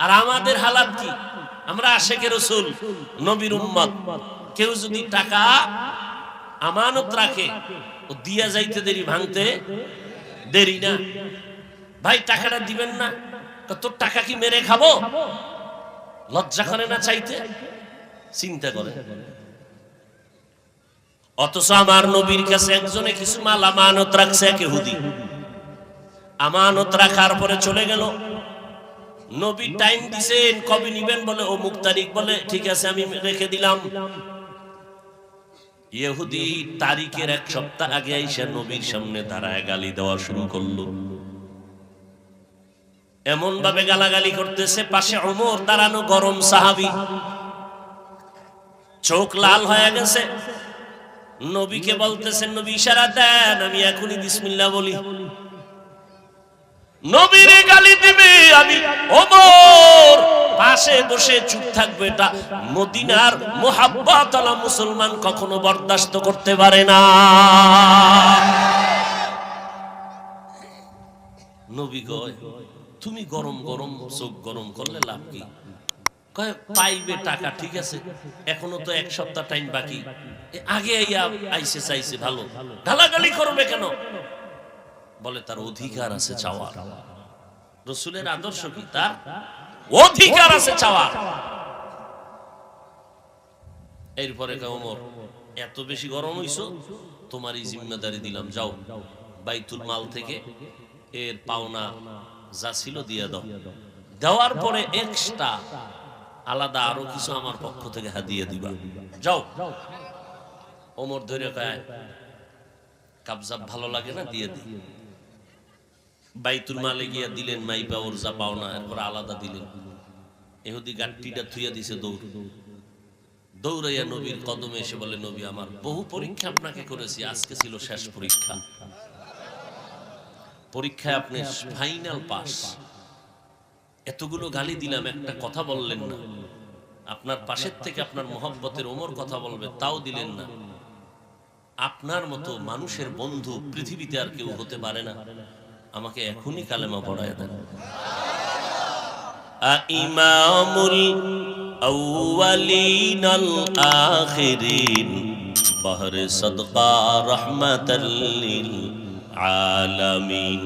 আর আমাদের হালাত কি? আমরা আশেকে রাসূল, নবীর উম্মত। কেউ যদি টাকা আমানত রাখে, ও দিয়া যাইতে দেরি, ভাঙতে দেরি না। ভাই টাকাটা দিবেন না, তোর টাকা কি মেরে খাবো? লজ্জা করে না চাইতে? চিন্তা করে। অথচ আমার নবীর কাছে একজনে কিছু মাল আমানত রাখছে, এক ইহুদি। আমানত রাখার পরে চলে গেল। নবী টাইম দিছেন, কবে নিবেন বলে, অমুক তারিখ বলে, ঠিক আছে আমি রেখে দিলাম। ইহুদি তারিখের এক সপ্তাহ আগে আইসা নবীর সামনে দাঁড়ায় গালি দেওয়া শুরু করলো। এমন ভাবে গালাগালি করতেছে, পাশে ওমর দাঁড়ানো, গরম সাহাবী, চোখ লাল হয়ে গেছে। নবীকে বলতেছেন, নবী ইশারা দেন, আমি এখনই বিসমিল্লাহ বলি। নবীরে গালি দিবে, আমি ওমর পাশে বসে চুপ থাকবে। এটা মদিনার মুহাব্বত আলা মুসলমান কখনো বরদাস্ত করতে পারে না। নবী কয়, তুমি গরম গরম চোখ গরম করলে লাভ কি? কয় পাইবে টাকা, ঠিক আছে, এখনো তো এক সপ্তাহ টাইম বাকি, আগে আইসে চাইছে ভালো, গালাগালি করবে কেন? বলে তার অধিকার আছে চাওয়ার। রাসূলের আদর্শ কি? তার অধিকার আছে চাওয়ার। এরপরে ওমর, এত বেশি গরম হইছো, তোমারই জিম্মেদারি দিলাম, যাও বাইতুল মাল থেকে এর পাওনা যা ছিল দিয়ে দাও। দেওয়ার পরে এক্সট্রা আলাদা আরো কিছু আমার পক্ষ থেকে হাদিয়া দিবা, যাও। ওমর ধরে কয়, কাবজাব ভালো লাগে না, দিয়ে দি। বাইতুল মালে গিয়া দিলেন মাইপা ওর যা পাওনা, এরপর আলাদা দিলেন। ইহুদি গাট্টিটা থুইয়া দিছে, দৌড়াইয়া নবীর কদমে এসে বলে, নবী আমার বহু পরীক্ষা আপনাকে করেছি, আজকে ছিল শেষ পরীক্ষা। পরীক্ষায় আপনি ফাইনাল পাস। এতগুলো গালি দিলাম, একটা কথা বললেন না। আপনার পাশের থেকে আপনার মোহাব্বতের ওমর কথা বলবে, তাও দিলেন না। আপনার মতো মানুষের বন্ধু পৃথিবীতে আর কেউ হতে পারে না। আমাকে এখনই কালেমা পড়ায় দেন। ইমামুল আউয়ালিন আল আখিরিন বহরে সদকা রহমাতাল লিল আলামিন।